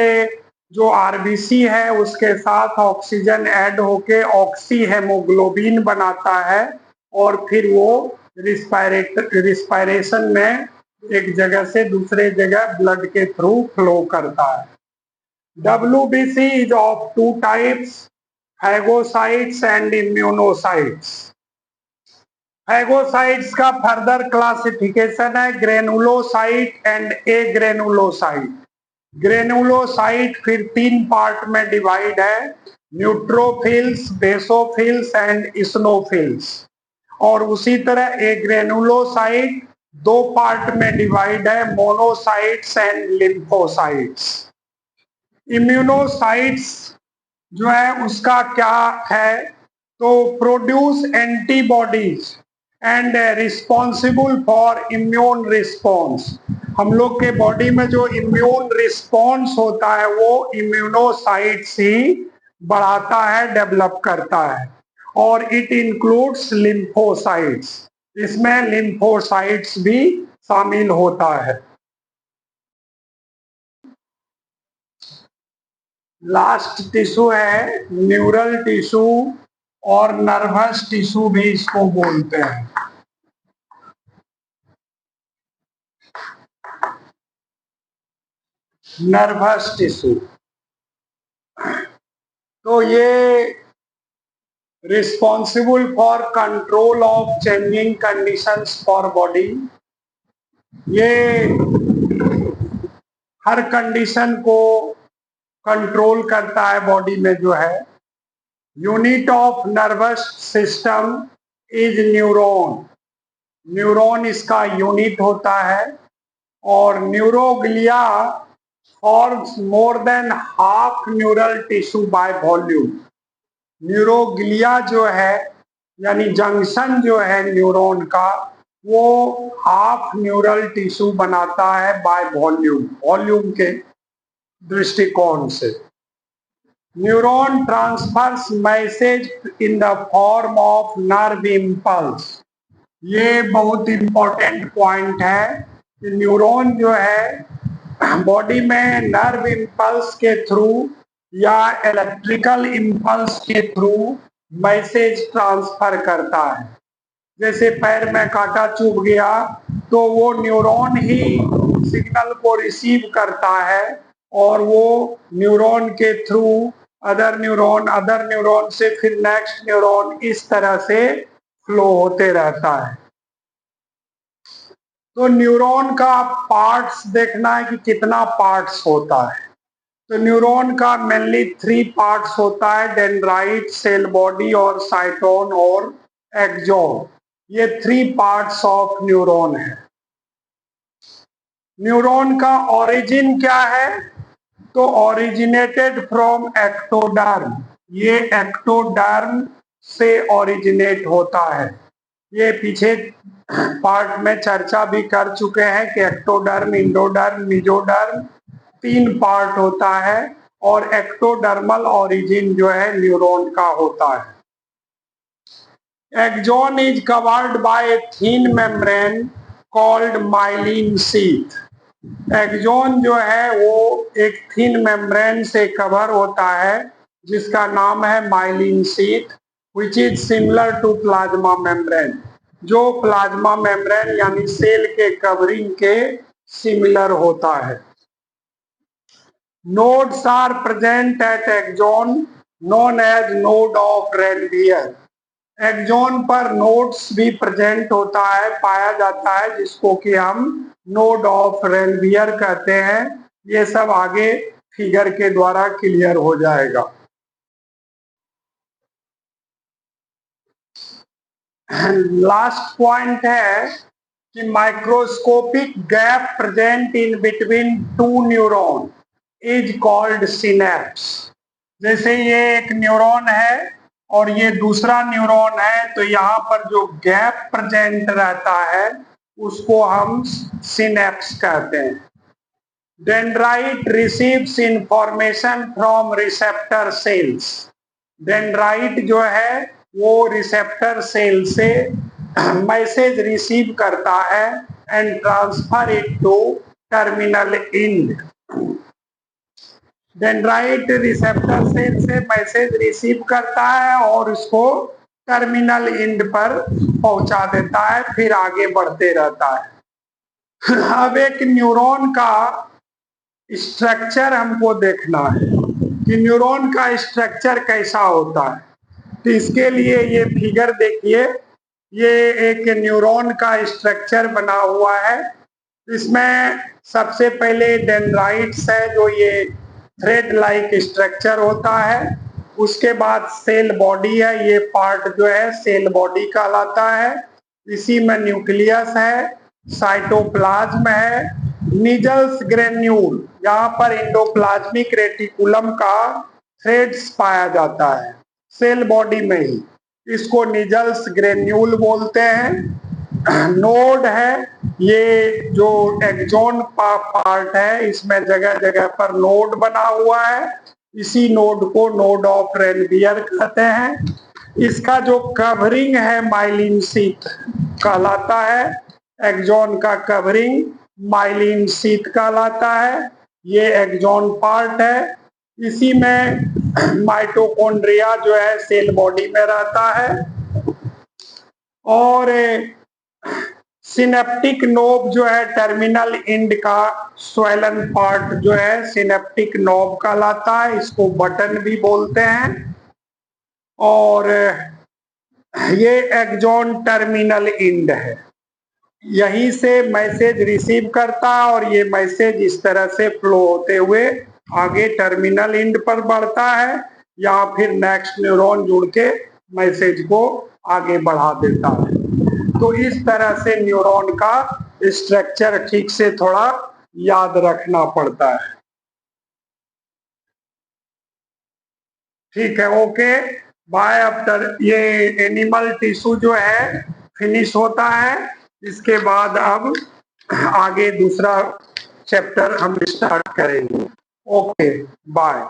जो आरबीसी है उसके साथ ऑक्सीजन ऐड होके ऑक्सी हेमोग्लोबिन बनाता है और फिर वो रिस्पायरेशन में एक जगह से दूसरे जगह ब्लड के थ्रू फ्लो करता है। WBC is of two types, phagocytes and immunocytes. Phagocytes का फर्दर क्लासिफिकेशन है granulocyte and A granulocyte. Granulocyte फिर तीन पार्ट में डिवाइड है, न्यूट्रोफिल्स, बेसोफिल्स एंड इस्नोफिल्स। और उसी तरह ए ग्रेनुलोसाइट दो पार्ट में डिवाइड है, मोनोसाइट्स एंड लिम्फोसाइट्स। इम्यूनोसाइट्स जो है उसका क्या है, तो produce antibodies and responsible for immune response. हम लोग के बॉडी में जो इम्यून रिस्पॉन्स होता है वो इम्यूनोसाइट्स ही बढ़ाता है, डेवलप करता है। और इट इंक्लूड्स लिम्फोसाइट्स, इसमें लिम्फोसाइट्स भी शामिल होता है। लास्ट टिश्यू है न्यूरल टिश्यू और नर्वस टिश्यू भी इसको बोलते हैं। नर्वस टिश्यू तो ये responsible for control of changing conditions for body. ये हर कंडीशन को कंट्रोल करता है बॉडी में जो है। Unit of nervous system is neuron. Neuron इसका यूनिट होता है। और neuroglia forms more than half neural tissue by volume. Neuroglia जो है यानी जंक्शन जो है न्यूरॉन का, वो हाफ न्यूरल टिश्यू बनाता है बाय वॉल्यूम, वॉल्यूम के दृष्टिकोण से। Neuron transfers message in the form of nerve impulse. ये बहुत इंपॉर्टेंट पॉइंट है कि न्यूरॉन जो है बॉडी में नर्व इम्पल्स के थ्रू या इलेक्ट्रिकल इम्पल्स के थ्रू मैसेज ट्रांसफर करता है। जैसे पैर में कांटा चुभ गया तो वो न्यूरॉन ही सिग्नल को रिसीव करता है और वो न्यूरॉन के थ्रू अदर न्यूरॉन से फिर नेक्स्ट न्यूरॉन, इस तरह से फ्लो होते रहता है। तो न्यूरॉन का पार्ट्स देखना है कि कितना पार्ट्स होता है। तो न्यूरॉन का मेनली 3 पार्ट्स होता है, डेंड्राइट, सेल बॉडी और साइटोन और एक्सॉन। ये 3 पार्ट्स ऑफ न्यूरॉन है। न्यूरॉन का ओरिजिन क्या है, तो ओरिजिनेटेड फ्रॉम एक्टोडर्म। ये एक्टोडर्म से ओरिजिनेट होता है। ये पीछे पार्ट में चर्चा भी कर चुके हैं कि एक्टोडर्म, इंडोडर्म, मेसोडर्म 3 पार्ट होता है और एक्टोडर्मल ओरिजिन जो है न्यूरॉन का होता है। Axon is covered by a thin membrane called myelin sheath. Axon जो है वो एक थिन मेम्ब्रेन से कवर होता है जिसका नाम है myelin sheath, which is similar to plasma membrane, जो प्लाज्मा मेम्ब्रेन यानी सेल के कवरिंग के सिमिलर होता है। Nodes are present at axon known as node of Ranvier. Axon पर नोड्स भी प्रेजेंट होता है, पाया जाता है, जिसको कि हम नोड ऑफ रेनवियर कहते हैं। ये सब आगे फिगर के द्वारा क्लियर हो जाएगा। लास्ट पॉइंट है कि microscopic gap present in between 2 neuron is called synapse. जैसे ये एक न्यूरॉन है और ये दूसरा न्यूरॉन है, तो यहाँ पर जो गैप प्रेजेंट रहता है उसको हम सिनेप्स कहते हैं। Dendrite receives information from receptor cells. Dendrite जो है वो रिसेप्टर सेल से मैसेज रिसीव करता है and transfer it to terminal end. Dendrite receptor cell से मैसेज रिसीव करता है और उसको टर्मिनल एंड पर पहुंचा देता है, फिर आगे बढ़ते रहता है। अब एक न्यूरॉन का स्ट्रक्चर हमको देखना है कि न्यूरॉन का स्ट्रक्चर कैसा होता है। तो इसके लिए ये फिगर देखिए, ये एक न्यूरॉन का स्ट्रक्चर बना हुआ है। इसमें सबसे पहले डेंड्राइट्स है, जो ये थ्रेड लाइक स्ट्रक्चर होता है। उसके बाद सेल बॉडी है, ये पार्ट जो है सेल बॉडी कहलाता है। इसी में न्यूक्लियस है, साइटोप्लाज्म है, निजल्स ग्रेन्यूल, यहाँ पर एंडोप्लाज्मिक रेटिकुलम का थ्रेड्स पाया जाता है सेल बॉडी में ही, इसको निजल्स ग्रेन्यूल बोलते हैं। नोड है, ये जो एक्सॉन पार्ट है, इसमें जगह जगह पर नोड बना हुआ है। इसी नोड को नोड ऑफ रेनवियर कहते हैं। इसका जो कवरिंग है माइलिन शीथ कहलाता है। एक्सॉन का कवरिंग माइलिन शीथ कहलाता है। ये एक्सॉन पार्ट है। इसी में माइटोकॉन्ड्रिया जो है सेल बॉडी में रहता है। और सिनेप्टिक नोब जो है टर्मिनल एंड का स्वेलन पार्ट जो है सिनेप्टिक नोब कहलाता है, इसको बटन भी बोलते हैं। और ये एक्सॉन टर्मिनल एंड है, यहीं से मैसेज रिसीव करता है और ये मैसेज इस तरह से फ्लो होते हुए आगे टर्मिनल एंड पर बढ़ता है, या फिर नेक्स्ट न्यूरॉन जुड़ के मैसेज को आगे बढ़ा देता है। तो इस तरह से न्यूरॉन का स्ट्रक्चर ठीक से थोड़ा याद रखना पड़ता है। ठीक है, ओके बाय। आफ्टर ये एनिमल टिश्यू जो है फिनिश होता है, इसके बाद अब आगे दूसरा चैप्टर हम स्टार्ट करेंगे। Okay bye.